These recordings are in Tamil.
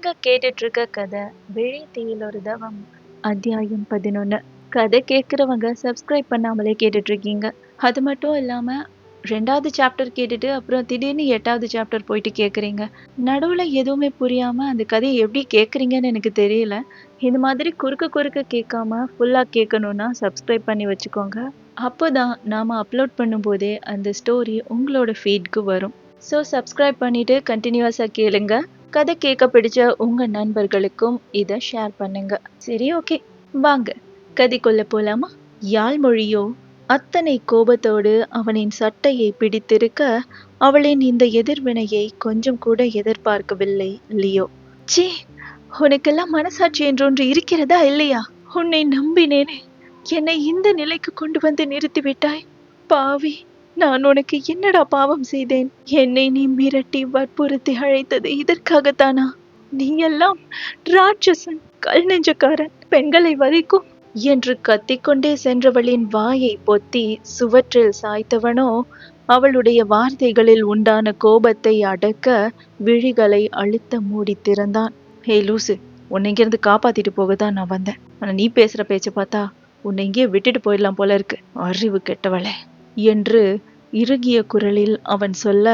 நீங்க கேட்டுட்டு இருக்க கதை விழி தீயில் ஒரு தவம், அத்தியாயம் 11. கதை கேட்குறவங்க சப்ஸ்கிரைப் பண்ணாமலே கேட்டுட்டு இருக்கீங்க. அது மட்டும் இல்லாம 2வது சாப்டர் கேட்டுட்டு அப்புறம் திடீர்னு 8வது சாப்டர் போயிட்டு கேட்குறீங்க. நடுவில் எதுவுமே புரியாம அந்த கதையை எப்படி கேட்குறீங்கன்னு எனக்கு தெரியல. இந்த மாதிரி குறுக்க குறுக்க கேட்காம ஃபுல்லாக கேட்கணும்னா சப்ஸ்கிரைப் பண்ணி வச்சுக்கோங்க. அப்போதான் நாம அப்லோட் பண்ணும்போதே அந்த ஸ்டோரி உங்களோட ஃபீட்க்கு வரும். ஸோ சப்ஸ்கிரைப் பண்ணிட்டு கண்டினியூஸாக கேளுங்க. கதை கேட்க பிடிச்ச உங்க நண்பர்களுக்கும் இதை ஷேர் பண்ணுங்க. சரி, ஓகே, வாங்க கதைக்குள்ள போலாமா? யாழ்மொழியோ அத்தனை கோபத்தோடு அவனின் சட்டையை பிடித்திருக்க அவளின் இந்த எதிர்வினையை கொஞ்சம் கூட எதிர்பார்க்கவில்லை லியோ. சீ, உனக்கெல்லாம் மனசாட்சி என்றொன்று இருக்கிறதா இல்லையா? உன்னை நம்பினேனே, என்னை இந்த நிலைக்கு கொண்டு வந்து நிறுத்திவிட்டாய். பாவி, நான் உனக்கு என்னடா பாவம் செய்தேன்? என்னை நீ மிரட்டி வற்புறுத்தி அழைத்தது இதற்காகத்தானா? நீ எல்லாம் ராட்சசன், கல் நெஞ்சக்காரன், பெண்களை வதைக்கும் என்று கத்திக்கொண்டே சென்றவளின் வாயை பொத்தி சுவற்றில் சாய்த்தவனோ அவளுடைய வார்த்தைகளில் உண்டான கோபத்தை அடக்க விழிகளை அழுத்த மூடி திறந்தான். ஹே லூசு, உன்னை இங்கிருந்து காப்பாத்திட்டு போகத்தான் நான் வந்தேன். ஆனா நீ பேசுற பேச்ச பார்த்தா உன்னை இங்கே விட்டுட்டு போயிடலாம் போல இருக்கு, அறிவு கெட்டவளே என்று இறுகிய குரலில் அவன் சொல்ல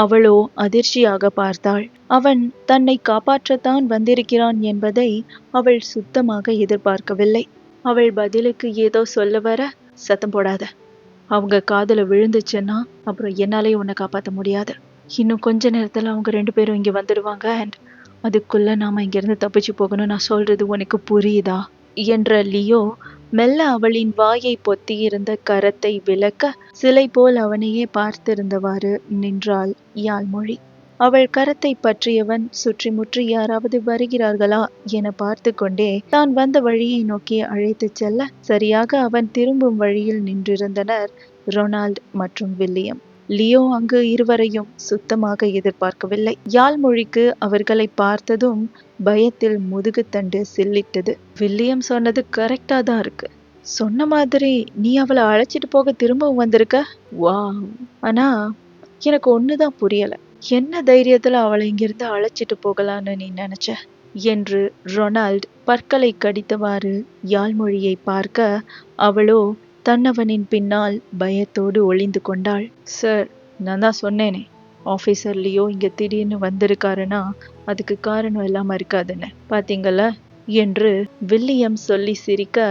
அவளோ அதிர்ச்சியாக பார்த்தாள். அவன் தன்னை காப்பாற்றத்தான் வந்திருக்கிறான் என்பதை அவள் சுத்தமாக எதிர்பார்க்கவில்லை. அவள் பதிலுக்கு ஏதோ சொல்ல வர, சத்தம் போடாத, அவங்க காதுல விழுந்துச்சுன்னா அப்புறம் என்னாலே உன்னை காப்பாற்ற முடியாது. இன்னும் கொஞ்ச நேரத்துல அவங்க 2 பேரும் இங்க வந்துடுவாங்க. அண்ட் அதுக்குள்ள நாம இங்கிருந்து தப்பிச்சு போகணும். நான் சொல்றது உனக்கு புரியுதா என்ற லியோ மெல்ல அவளின் வாயை பொத்தியிருந்த கரத்தை விலக்க சிலை போல் அவனையே பார்த்திருந்தவாறு நின்றாள் யாழ்மொழி. அவள் கரத்தை பற்றியவன் சுற்றி முற்றி யாராவது வருகிறார்களா என பார்த்து கொண்டே தான் வந்த வழியை நோக்கி அழைத்து செல்ல சரியாக அவன் திரும்பும் வழியில் நின்றிருந்தனர் ரொனால்ட் மற்றும் வில்லியம். லியோ அங்கு இருவரையும் சுத்தமாக எதிர்பார்க்கவில்லை. யாழ்மொழிக்கு அவர்களை பார்த்ததும் பயத்தில் முதுகுத்தண்டு சில்லிட்டது. வில்லியம் சொன்னது கரெக்டா தான் இருக்கு. சொன்ன மாதிரி நீ அவளை அழைச்சிட்டு போக திரும்பவும் வந்திருக்க. வா, ஆனா எனக்கு ஒண்ணுதான் புரியல. என்ன தைரியத்துல அவளை இங்கிருந்து அழைச்சிட்டு போகலான்னு நீ நினைச்ச என்று ரொனால்ட் பற்களை கடித்தவாறு யாழ்மொழியை பார்க்க அவளோ தன்னவனின் பின்னால் பயத்தோடு ஒளிந்து கொண்டாள். சார், நான் தான் சொன்னேனே, ஆஃபீஸர் லியோ இங்க திடீர்னு வந்திருக்காருன்னா அதுக்கு காரணம் இல்லாம இருக்காதுன்னு பாத்தீங்களா என்று வில்லியம் சொல்லி சிரிக்க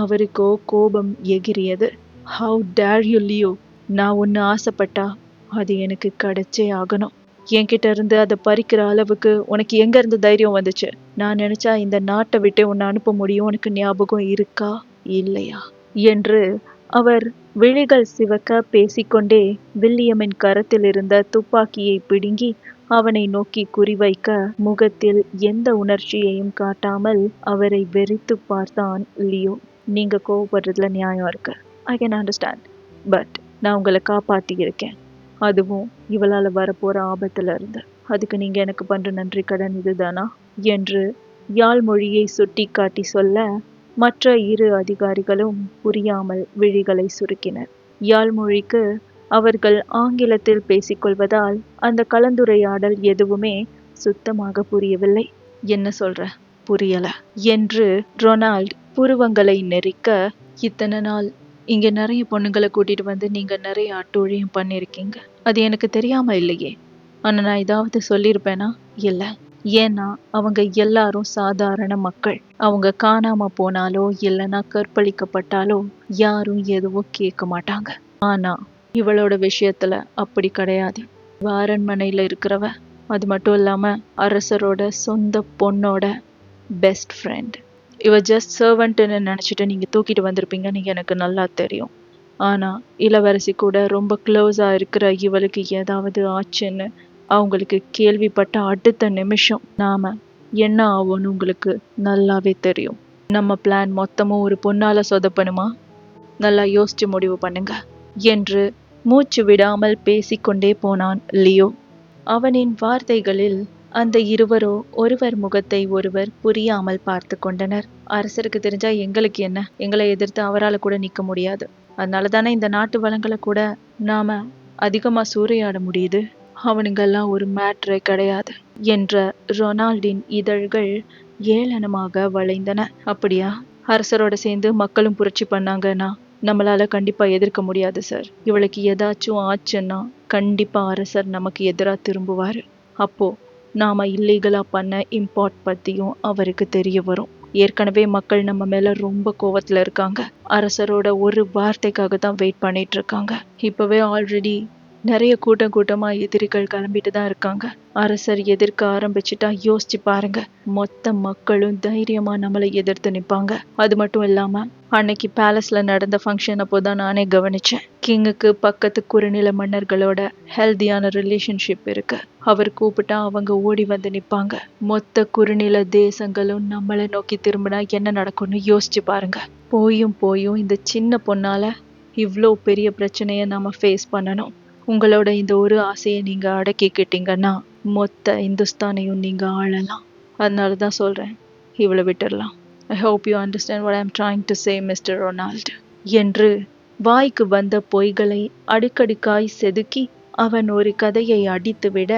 அவருக்கோ கோபம் எகிரியது. ஹவு டேர் யூ லியோ, நான் ஒன்னு ஆசைப்பட்டா அது எனக்கு கிடைச்சே ஆகணும். என்கிட்ட இருந்து அதை பறிக்கிற அளவுக்கு உனக்கு எங்க இருந்து தைரியம் வந்துச்சு? நான் நினைச்சா இந்த நாட்டை விட்டு உன்னை அனுப்ப முடியும். உனக்கு ஞாபகம் இருக்கா இல்லையா என்று அவர் விழிகள் சிவக்க பேசிக்கொண்டே வில்லியமின் கரத்தில் இருந்த துப்பாக்கியை பிடுங்கி அவனை நோக்கி குறிவைக்க முகத்தில் எந்த உணர்ச்சியையும் காட்டாமல் அவரை வெறித்து பார்த்தான் லியோ. நீங்க கோவப்படுறதுல நியாயம் இருக்கு, ஐ கேன் அண்டர்ஸ்டாண்ட். பட் நான் உங்களை காப்பாத்தி இருக்கேன், அதுவும் இவளால வரப்போற ஆபத்துல இருந்து. அதுக்கு நீங்க எனக்கு பண்ற நன்றி கடன் இதுதானா என்று யாழ்மொழியை சுட்டி காட்டி சொல்ல மற்ற 2 அதிகாரிகளும் புரியாமல் விழிகளை சுருக்கினர். யாழ்மொழிக்கு அவர்கள் ஆங்கிலத்தில் பேசிக்கொள்வதால் அந்த கலந்துரையாடல் எதுவுமே சுத்தமாக புரியவில்லை. என்ன சொல்ற, புரியல என்று ரொனால்ட் புருவங்களை நெரிக்க, இத்தனை நாள் இங்க நிறைய பொண்ணுங்களை கூட்டிட்டு வந்து நீங்க நிறைய அட்டூழியம் பண்ணிருக்கீங்க, அது எனக்கு தெரியாம இல்லையே. ஆனா நான் ஏதாவது சொல்லியிருப்பேனா? இல்ல. ஏன்னா அவங்க எல்லாரும் சாதாரண மக்கள். அவங்க காணாம போனாலோ இல்லைன்னா கற்பழிக்கப்பட்டாலோ யாரும் எதுவும் கேட்க மாட்டாங்க. ஆனா இவளோட விஷயத்துல அப்படி கிடையாது. அரண்மனையில இருக்கிறவ, அது மட்டும் இல்லாம அரசரோட சொந்த பொண்ணோட பெஸ்ட் ஃப்ரெண்ட். இவ ஜஸ்ட் சர்வன்ட்னு நினைச்சிட்டு நீங்க தூக்கிட்டு வந்திருப்பீங்கன்னு எனக்கு நல்லா தெரியும். ஆனா இளவரசி கூட ரொம்ப க்ளோஸா இருக்கிற இவளுக்கு ஏதாவது ஆச்சுன்னு அவங்களுக்கு கேள்விப்பட்ட அடுத்த நிமிஷம் நாம என்ன ஆகும்னு உங்களுக்கு நல்லாவே தெரியும். நம்ம பிளான் மொத்தமும் ஒரு பொண்ணால சொதப்பணுமா? நல்லா யோசிச்சு முடிவு பண்ணுங்க என்று மூச்சு விடாமல் பேசிக்கொண்டே போனான் லியோ. அவனின் வார்த்தைகளில் அந்த இருவரோ ஒருவர் முகத்தை ஒருவர் புரியாமல் பார்த்து கொண்டனர். அரசருக்கு தெரிஞ்சா எங்களுக்கு என்ன? எங்களை எதிர்த்து அவரால் கூட நிக்க முடியாது. அதனால தானே இந்த நாட்டு வளங்களை கூட நாம அதிகமா சூறையாட முடியுது. அவனுங்கெல்லாம் ஒரு மேட்ரே கிடையாது என்ற ரொனால்டின் இதழ்கள் ஏளனமாக வளைந்தன. அப்படியா? அரசரோட சேர்ந்து மக்களும் புரட்சி பண்ணாங்கன்னா நம்மளால கண்டிப்பா எதிர்க்க முடியாது சார். இவளுக்கு ஏதாச்சும் ஆச்சுன்னா கண்டிப்பா அரசர் நமக்கு எதிரா திரும்புவாரு. அப்போ நாம இல்லீகலா பண்ண இம்போர்ட் பத்தியும் அவருக்கு தெரிய வரும். ஏற்கனவே மக்கள் நம்ம மேல ரொம்ப கோவத்துல இருக்காங்க. அரசரோட ஒரு வார்த்தைக்காக தான் வெயிட் பண்ணிட்டு இருக்காங்க. இப்பவே ஆல்ரெடி நிறைய கூட்டமா எதிரிகள் கிளம்பிட்டு தான் இருக்காங்க. அரசர் எதிர்க்க ஆரம்பிச்சுட்டா யோசிச்சு பாருங்க, மொத்த மக்களும் தைரியமா நம்மளை எதிர்த்து நிப்பாங்க. அது மட்டும் இல்லாம அன்னைக்கு பேலஸ்ல நடந்த ஃபங்க்ஷன் அப்போதான் நானே கவனிச்சேன். கிங்குக்கு பக்கத்து குறுநில மன்னர்களோட ஹெல்தியான ரிலேஷன்ஷிப் இருக்கு. அவர் கூப்பிட்டா அவங்க ஓடி வந்து நிப்பாங்க. மொத்த குறுநில தேசங்களும் நம்மளை நோக்கி திரும்பினா என்ன நடக்கும்னு யோசிச்சு பாருங்க. போயும் இந்த சின்ன பொண்ணால இவ்வளோ பெரிய பிரச்சனைய நாம ஃபேஸ் பண்ணணும். உங்களோட இந்த ஒரு ஆசையை நீங்க அடக்கிக்கிட்டீங்கன்னா மொத்த இந்துஸ்தானையும் நீங்க ஆளலாம். அதனால தான் சொல்றேன், இவளை விட்டுடலாம். I hope you understand what I am trying to say mister Ronald என்று வாய்க்கு வந்த பொய்களை அடுக்கடுக்காய் செதுக்கி அவன் ஒரு கதையை அடித்துவிட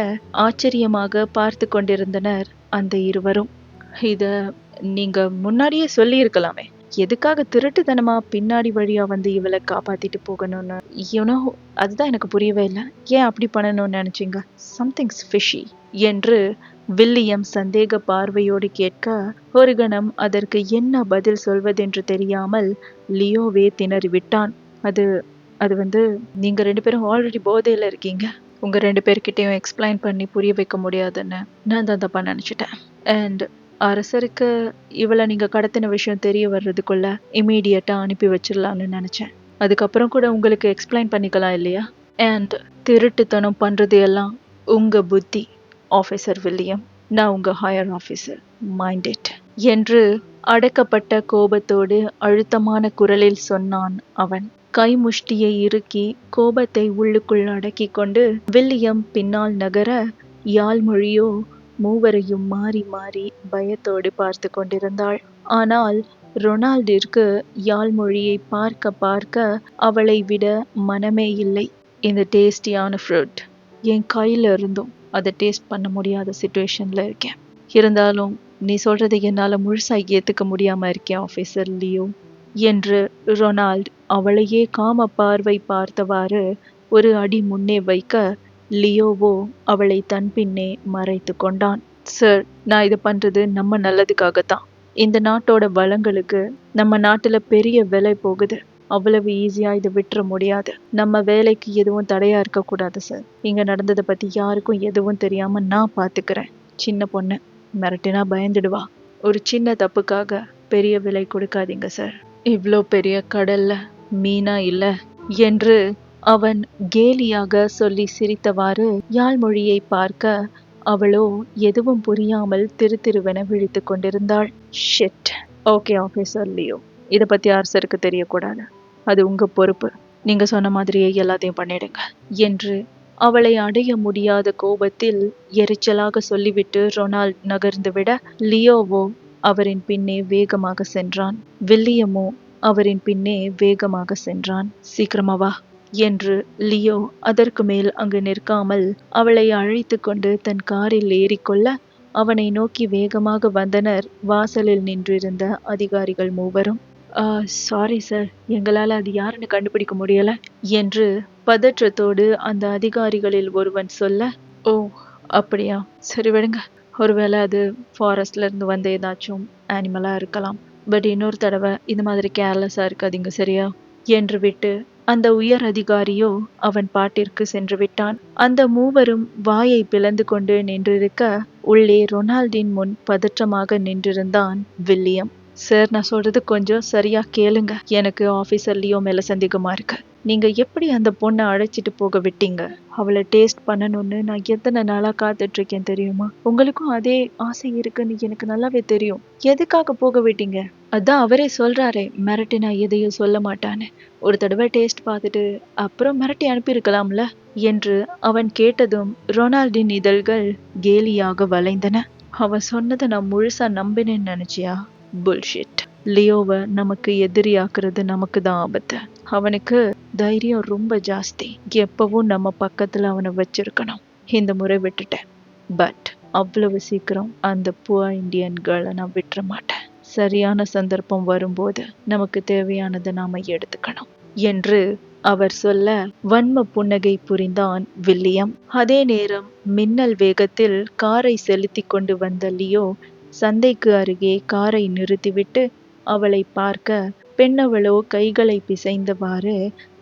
ஆச்சரியமாக பார்த்து கொண்டிருந்தனர் அந்த இருவரும். இத நீங்க முன்னாடியே சொல்லி இருக்கலாமே. எதுக்காக திருட்டுத்தனமா பின்னாடி வழியா வந்து இவளை காப்பாத்திட்டு போகணும்னு யூனோ, அதுதான் எனக்கு புரியவே இல்லை. ஏன் அப்படி பண்ணணும்னு நினைச்சீங்க? சம்திங்ஸ் ஃபிஷி என்று வில்லியம் சந்தேக பார்வையோடு கேட்க ஒரு கணம் அதற்கு என்ன பதில் சொல்வதென்று தெரியாமல் லியோவே திணறி விட்டான். அது அது வந்து நீங்க 2 பேரும் ஆல்ரெடி போதையில இருக்கீங்க. உங்க 2 பேர்கிட்டயும் எக்ஸ்பிளைன் பண்ணி புரிய வைக்க முடியாதுன்னு நான் தான் தப்பா நினைச்சிட்டேன். அண்ட் அரசருக்கு இவளை நீங்க கடத்தின விஷயம் தெரிய வர்றதுக்குள்ள இமீடியட்டா அனுப்பி வச்சிடலாம்னு நினைச்சேன். அதுக்கப்புறம் கூட உங்களுக்கு எக்ஸ்பிளைன் பண்ணிக்கலாம் இல்லையா? அண்ட் திருட்டுத்தனம் பண்றது எல்லாம் உங்க புத்தி ஆஃபீஸர் வில்லியம். நான் உங்க ஹையர் ஆஃபீஸர், மைண்ட் இட் என்று அடக்கப்பட்ட கோபத்தோடு அழுத்தமான குரலில் சொன்னான் அவன். கைமுஷ்டியை இறுக்கி கோபத்தை உள்ளுக்குள் அடக்கி கொண்டு வில்லியம் பின்னால் நகர யாழ்மொழியோ மூவரையும் மாறி மாறி பயத்தோடு பார்த்து கொண்டிருந்தாள். ஆனால் ரொனால்டிற்கு யாழ்மொழியை பார்க்க பார்க்க அவளை விட மனமே இல்லை. இந்த டேஸ்டியான ஃப்ரூட் என் கையில இருந்தும் அதை டேஸ்ட் பண்ண முடியாத சிச்சுவேஷன்ல இருக்கேன். இருந்தாலும் நீ சொல்றதை என்னால முழுசா ஏத்துக்க முடியாம இருக்கேன் ஆஃபீஸர் லியோ என்று ரொனால்ட் அவளையே காம பார்வை பார்த்தவாறு ஒரு அடி முன்னே வைக்க லியோவோ அவளை தன் பின்னே மறைத்து கொண்டான். சார், நான் இதை பண்றது நம்ம நல்லதுக்காகத்தான். இந்த நாட்டோட வளங்களுக்கு நம்ம நாட்டுல பெரிய விலை போகுது. அவ்வளவு ஈஸியா இதை விட்டுற முடியாது. நம்ம வேலைக்கு எதுவும் தடையா இருக்க கூடாது சார். இங்க நடந்ததை பத்தி யாருக்கும் எதுவும் தெரியாம நான் பாத்துக்கிறேன். சின்ன பொண்ணு மிரட்டினா பயந்துடுவா. ஒரு சின்ன தப்புக்காக பெரிய விலை கொடுக்காதீங்க சார். இவ்ளோ பெரிய கடல்ல மீனா இல்ல என்று அவன் கேலியாக சொல்லி சிரித்தவாறு யாழ்மொழியை பார்க்க அவளோ எதுவும் புரியாமல் திருவென விழித்து கொண்டிருந்தாள். ஷிட். ஓகே ஆஃபீஸர் லியோ, இதை பத்தி அரசருக்கு தெரியக்கூடாது. அது உங்க பொறுப்பு. நீங்க சொன்ன மாதிரியே எல்லாத்தையும் பண்ணிடுங்க என்று அவளை அடைய முடியாத கோபத்தில் எரிச்சலாக சொல்லிவிட்டு ரொனால்ட் நகர்ந்து விட லியோவோ அவரின் பின்னே வேகமாக சென்றான். வில்லியமோ அவரின் பின்னே வேகமாக சென்றான். சீக்கிரமா வா என்று லியோ அதற்கு மேல் அங்கு நிற்காமல் அவளை அழைத்து கொண்டு தன் காரில் ஏறிக்கொள்ள அவனை நோக்கி வேகமாக வந்தனர் வாசலில் நின்றிருந்த அதிகாரிகள் மூவரும். சாரி சார், எங்களால் அது யாருன்னு கண்டுபிடிக்க முடியல என்று பதற்றத்தோடு அந்த அதிகாரிகளில் ஒருவன் சொல்ல, ஓ அப்படியா, சரி விடுங்க. ஒருவேளை அது ஃபாரஸ்ட்ல இருந்து வந்த ஏதாச்சும் அனிமலா இருக்கலாம். பட் இன்னொரு தடவை இந்த மாதிரி கேர்லெஸ்ஸா இருக்காதீங்க, சரியா என்று விட்டு அந்த உயர் அதிகாரியோ அவன் பாட்டிற்கு சென்று விட்டான். அந்த மூவரும் வாயை பிளந்து கொண்டு நின்றிருக்க உள்ளே ரொனால்டின் முன் பதற்றமாக நின்றிருந்தான் வில்லியம். சார், நான் சொல்றது கொஞ்சம் சரியா கேளுங்க. எனக்கு ஆஃபீஸர் லியோ மேல சந்தேகமா இருக்கு. நீங்க எப்படி அந்த பொண்ணை அழைச்சிட்டு போக விட்டீங்க? அவளை டேஸ்ட் பண்ணணும்னு நான் எத்தனை நாளா காத்துட்டு இருக்கேன் தெரியுமா? உங்களுக்கும் அதே ஆசை இருக்குன்னு எனக்கு நல்லாவே தெரியும். எதுக்காக போக விட்டீங்க? அதான் அவரே சொல்றாரே, மிரட்டி நான் எதையும் சொல்ல மாட்டான்னு. ஒரு தடவை டேஸ்ட் பார்த்துட்டு அப்புறம் மிரட்டி அனுப்பியிருக்கலாம்ல என்று அவன் கேட்டதும் ரொனால்டின் இதழ்கள் கேலியாக வளைந்தன. அவன் சொன்னதை நான் முழுசா நம்பினேன்னு நினைச்சியா? புல்ஷிட். லியோவை நமக்கு எதிரியாக்குறது நமக்கு தான் ஆபத்து. அவனுக்கு தைரியம் ரொம்ப ஜாஸ்தி. எப்பவும் நம்ம பக்கத்துல அவனை வச்சிருக்கணும். இந்த முறை விட்டுட்டேன். பட் அவ்வளவு சீக்கிரம் அந்த புவர் இந்தியன் கேர்ளை நான் விட்டுற மாட்டேன். சரியான சந்தர்ப்பம் வரும்போது நமக்கு தேவையானதை நாம எடுத்துக்கணும் என்று அவர் சொல்ல வன்ம புன்னகை புரிந்தான் வில்லியம். அதே நேரம் மின்னல் வேகத்தில் காரை செலுத்தி கொண்டு வந்த லியோ சந்தைக்கு அருகே காரை நிறுத்திவிட்டு அவளை பார்க்க, பெண்ணவளோ கைகளை பிசைந்தவாறு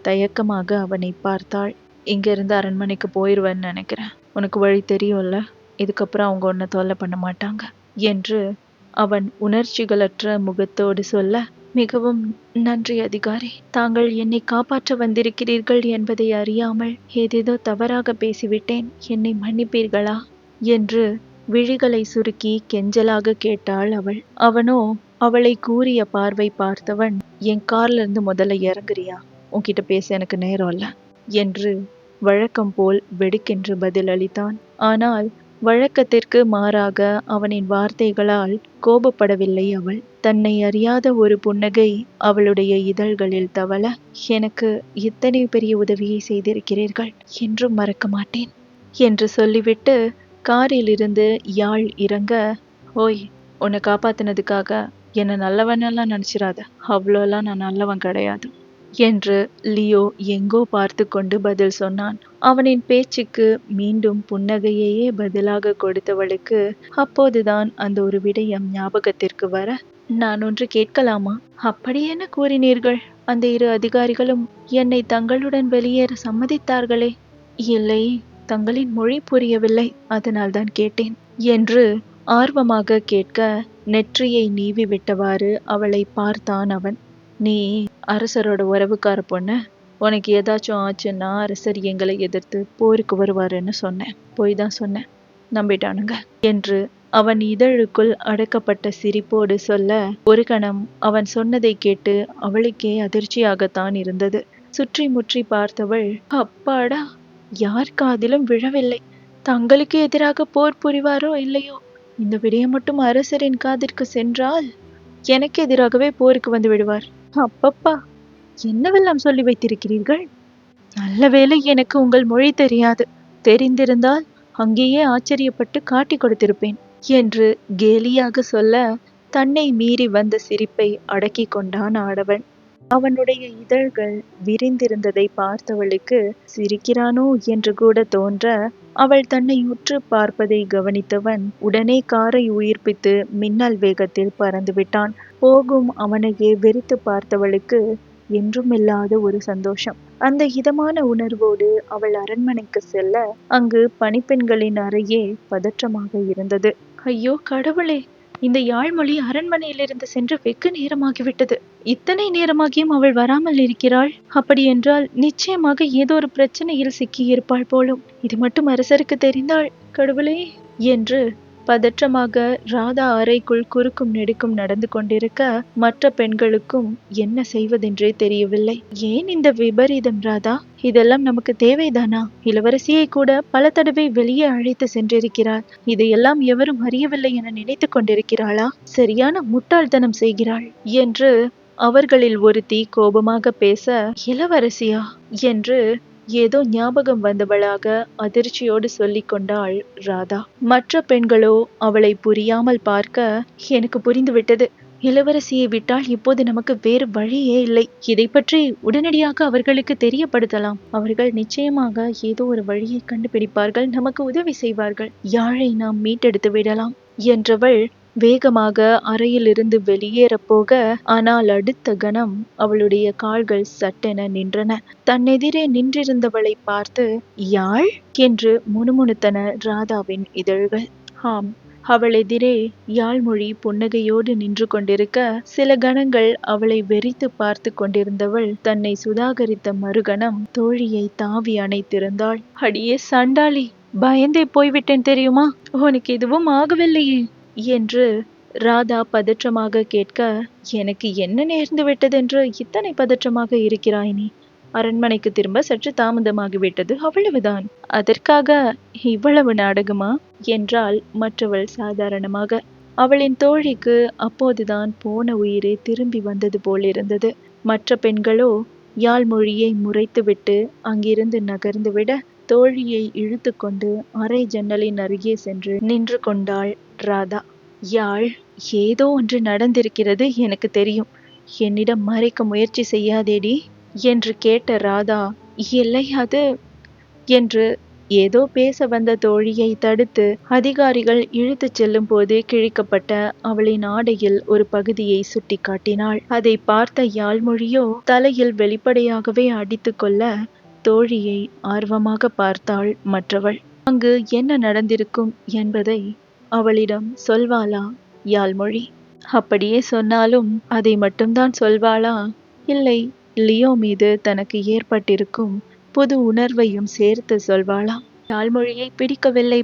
தயக்கமாக அவனை பார்த்தாள். இங்கிருந்து அரண்மனைக்கு போயிருவேன்னு நினைக்கிறேன். உனக்கு வழி தெரியும்ல, இதுக்கப்புறம் அவங்க உன்னை தொல்லை பண்ண மாட்டாங்க என்று அவன் உணர்ச்சிகளற்ற முகத்தோடு சொல்ல, மிகவும் நன்றி அதிகாரி. தாங்கள் என்னை காப்பாற்ற வந்திருக்கிறீர்கள் என்பதை அறியாமல் ஏதேதோ தவறாக பேசிவிட்டேன். என்னை மன்னிப்பீர்களா என்று விழிகளை சுருக்கி கெஞ்சலாக கேட்டாள் அவள். அவனோ அவளை கூறிய பார்வை பார்த்தவன், என் கார்ல இருந்து முதல்ல இறங்குறியா? உன்கிட்ட பேச எனக்கு நேரம் இல்ல என்று வழக்கம் போல் வெடுக்கென்று பதில் அளித்தான். ஆனால் வழக்கத்திற்கு மாறாக அவனின் வார்த்தைகளால் கோபப்படவில்லை அவள். தன்னை அறியாத ஒரு புன்னகை அவளுடைய இதழ்களில் தவள, எனக்கு இத்தனை பெரிய உதவியை செய்திருக்கிறீர்கள், என்றும் மறக்க மாட்டேன் என்று சொல்லிவிட்டு காரில் இருந்து யாழ் இறங்க, ஓய், உன்னை காப்பாத்தினதுக்காக என்னை நல்லவனெல்லாம் நினைச்சிடாத, அவ்வளோலாம் நான் நல்லவன் கிடையாது என்று லியோ எங்கோ பார்த்து கொண்டு பதில் சொன்னான். அவனின் பேச்சுக்கு மீண்டும் புன்னகையையே பதிலாக கொடுத்தவளுக்கு அப்போதுதான் அந்த ஒரு விடயம் ஞாபகத்திற்கு வர, நான் ஒன்று கேட்கலாமா? அப்படி என்ன கூறினீர்கள்? அந்த இரு அதிகாரிகளும் என்னை தங்களுடன் வெளியேற சம்மதித்தார்களே. இல்லை, தங்களின் மொழி புரியவில்லை, அதனால் தான் கேட்டேன் என்று ஆர்வமாக கேட்க, நெற்றியை நீவி விட்டவாறு அவளை பார்த்தான் அவன். நீ அரசரோட உறவுக்கார பொண்ணு, உனக்கு ஏதாச்சும் ஆச்சுன்னா அரசர் எங்களை எதிர்த்து போருக்கு வருவாருன்னு சொன்னேன். போய் தான் சொன்னேன், நம்பிட்டானுங்க என்று அவன் இதழுக்குள் அடக்கப்பட்ட சிரிப்போடு சொல்ல, ஒரு கணம் அவன் சொன்னதை கேட்டு அவளுக்கே அதிர்ச்சியாகத்தான் இருந்தது. சுற்றி முற்றி பார்த்தவள், அப்பாடா, யார் காதிலும் விழவில்லை. தங்களுக்கு எதிராக போர் புரிவாரோ இல்லையோ, இந்த விடயம் மட்டும் அரசரின் காதிற்கு சென்றால் எனக்கு எதிராகவே போருக்கு வந்து விடுவார். அப்பப்பா, என்னவெல்லாம் சொல்லி வைத்திருக்கிறீர்கள். நல்ல வேளை எனக்கு உங்கள் மொழி தெரியாது. தெரிந்திருந்தால் அங்கேயே ஆச்சரியப்பட்டு காட்டி கொடுத்திருப்பேன் என்று கேலியாக சொல்ல, தன்னை மீறி வந்த சிரிப்பை அடக்கி கொண்டான் ஆடவன். அவனுடைய இதழ்கள் விரிந்திருந்ததை பார்த்தவளுக்கு சிரிக்கிறானோ என்று கூட தோன்ற, அவள் தன்னை உற்று பார்ப்பதை கவனித்தவன் உடனே காரை உயிர்ப்பித்து மின்னல் வேகத்தில் பறந்து விட்டான். போகும் அவனையே வெறித்து பார்த்தவளுக்கு என்றும் இல்லாத ஒரு சந்தோஷம். அந்த இதமான உணர்வோடு அவள் அரண்மனைக்கு செல்ல, அங்கு பணிப்பெண்களின் அறையே பதற்றமாக இருந்தது. ஐயோ கடவுளே, இந்த யாழ்மொழி அரண்மனையிலிருந்து சென்று வெகு நேரமாகிவிட்டது. இத்தனை நேரமாகியும் அவள் வராமல் இருக்கிறாள். அப்படி என்றால் நிச்சயமாக ஏதோ ஒரு பிரச்சனையில் சிக்கி இருப்பாள் போலும். இது மட்டும் அரசருக்கு தெரிந்தாள், கடவுளே என்று பதற்றமாக ராதா அறைக்குள் குறுக்கும் நெடுக்கும் நடந்து கொண்டிருக்க, மற்ற பெண்களுக்கும் என்ன செய்வதென்றே தெரியவில்லை. ஏன் இந்த விபரீதம் ராதா? இதெல்லாம் நமக்கு தேவைதானா? இளவரசியை கூட பல தடவை வெளியே அழைத்து சென்றிருக்கிறாள். இதையெல்லாம் எவரும் அறியவில்லை என நினைத்து கொண்டிருக்கிறாளா? சரியான முட்டாள்தனம் செய்கிறாள் என்று அவர்களில் ஒருத்தி கோபமாக பேச, இளவரசியா என்று ஏதோ ஞாபகம் வந்தவளாக அதிர்ச்சியோடு சொல்லி கொண்டாள் ராதா. மற்ற பெண்களோ அவளை புரியாமல் பார்க்க, எனக்கு புரிந்துவிட்டது. இளவரசியை விட்டால் இப்போது நமக்கு வேறு வழியே இல்லை. இதை பற்றி உடனடியாக அவர்களுக்கு தெரியப்படுத்தலாம். அவர்கள் நிச்சயமாக ஏதோ ஒரு வழியை கண்டுபிடிப்பார்கள், நமக்கு உதவி செய்வார்கள். யாழை நாம் மீட்டெடுத்து விடலாம் என்றவள் வேகமாக அறையிலிருந்து வெளியேற போக, ஆனால் அடுத்த கணம் அவளுடைய கால்கள் சட்டென நின்றன. தன்னெதிரே நின்றிருந்தவளை பார்த்து, யாழ் என்று முணுமுணுத்தன ராதாவின் இதழ்கள். ஆம், அவள் எதிரே யாழ்மொழி புன்னகையோடு நின்று கொண்டிருக்க, சில கணங்கள் அவளை வெறித்து பார்த்து கொண்டிருந்தவள் தன்னை சுதாகரித்த மறுகணம் தோழியை தாவி அணைத்திருந்தாள். அடியே சண்டாளி, பயந்தே போய்விட்டேன் தெரியுமா? உனக்கு எதுவும் ஆகவில்லையே என்று ராதா பதற்றமாக கேட்க, எனக்கு என்ன நேர்ந்து விட்டதென்று இத்தனை பதற்றமாக இருக்கிறாய் நீ? அரண்மனைக்கு திரும்ப சற்று தாமதமாகிவிட்டது, அவ்வளவுதான். அதற்காக இவ்வளவு நாடகமா என்றாள் மற்றவள் சாதாரணமாக. அவளின் தோழிக்கு அப்போதுதான் போன உயிரே திரும்பி வந்தது போலிருந்தது. மற்ற பெண்களோ யாழ்மொழியை முறைத்துவிட்டு அங்கிருந்து நகர்ந்துவிட, தோழியை இழுத்து கொண்டு அறை ஜன்னலின் அருகே சென்று நின்று கொண்டாள் ராதா. யாழ், ஏதோ ஒன்று நடந்திருக்கிறது, எனக்கு தெரியும். என்னிடம் மறைக்க முயற்சி செய்யாதேடி என்று கேட்ட ராதா, இல்லை அது என்று ஏதோ பேச வந்த தோழியை தடுத்து அதிகாரிகள் இழுத்துச் செல்லும் போது கிழிக்கப்பட்ட அவளின் ஆடையில் ஒரு பகுதியை சுட்டி காட்டினாள். அதை பார்த்த யாழ்மொழியோ தலையில் வெளிப்படையாகவே அடித்து கொள்ள தோழியை ஆர்வமாக பார்த்தாள் மற்றவள். அங்கு என்ன நடந்திருக்கும் என்பதை அவளிடம் சொல்வாளா யாழ்மொழி? அப்படியே சொன்னாலும் அதை மட்டும்தான் சொல்வாளா, இல்லை லியோ மீது தனக்கு ஏற்பட்டிருக்கும் புது உணர்வையும் சேர்த்து சொல்வாளா? யாழ்மொழியை பிடிக்கவில்லை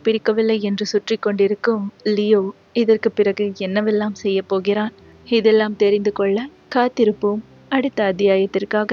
என்று சுற்றி கொண்டிருக்கும் லியோ இதற்கு பிறகு என்னவெல்லாம் செய்ய போகிறான்? இதெல்லாம் தெரிந்து கொள்ள காத்திருப்போம் அடுத்த அத்தியாயத்திற்காக.